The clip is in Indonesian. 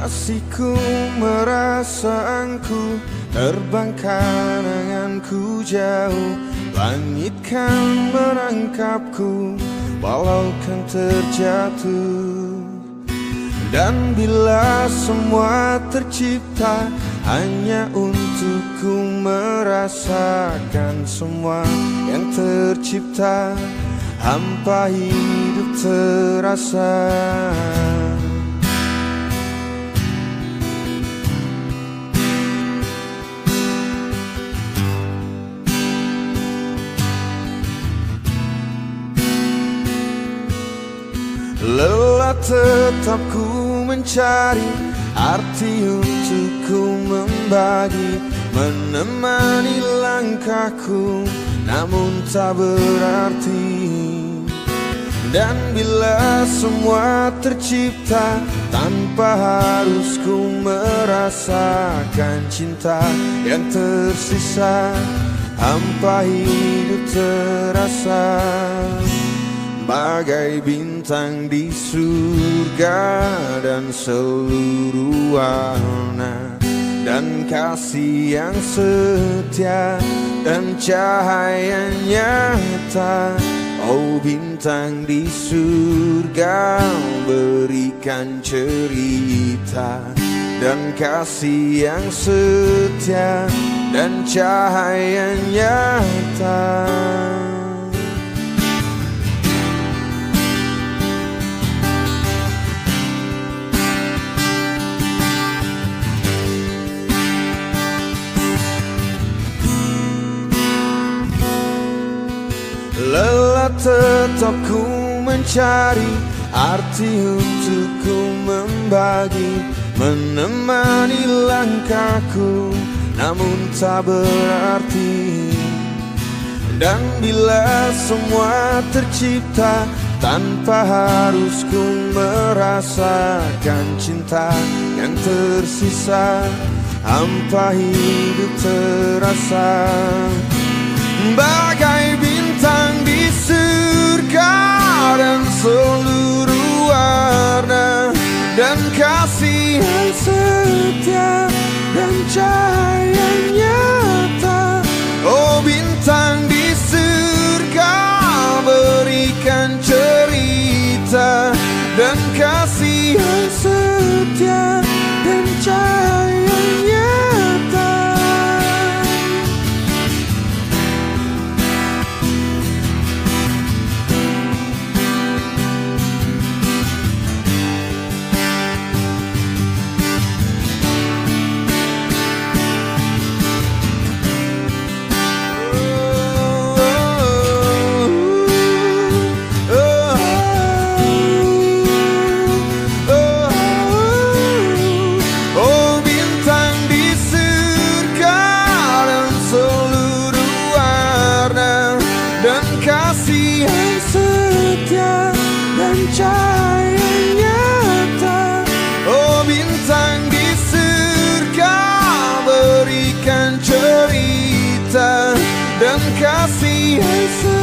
Masih merasa engkau terbangkan anganku jauh. Langit kan menangkapku walau kan terjatuh. Dan bila semua tercipta hanya untukku merasakan semua yang tercipta, hampa hidup terasa. Lelah tetap ku mencari arti untuk ku membagi, menemani langkahku namun tak berarti. Dan bila semua tercipta tanpa harus ku merasakan cinta yang tersisa, hampa hidup terasa. Bagai bintang di surga dan seluruh warna, dan kasih yang setia dan cahaya nyata. Oh bintang di surga, berikan cerita dan kasih yang setia dan cahaya nyata. Lelah tetap ku mencari arti untuk ku membagi, menemani langkahku namun tak berarti. Dan bila semua tercipta tanpa harus ku merasakan cinta yang tersisa, hampa hidup terasa. Bagai bintang di surga dan seluruh warna, dan kasih yang setia dan cahaya nyata. Oh bintang di surga, berikan cerita dan kasih yang setia dan cahaya nyata. Kasih yang setia dan cahaya nyata. Oh bintang di surga, berikan cerita dan kasih yang setia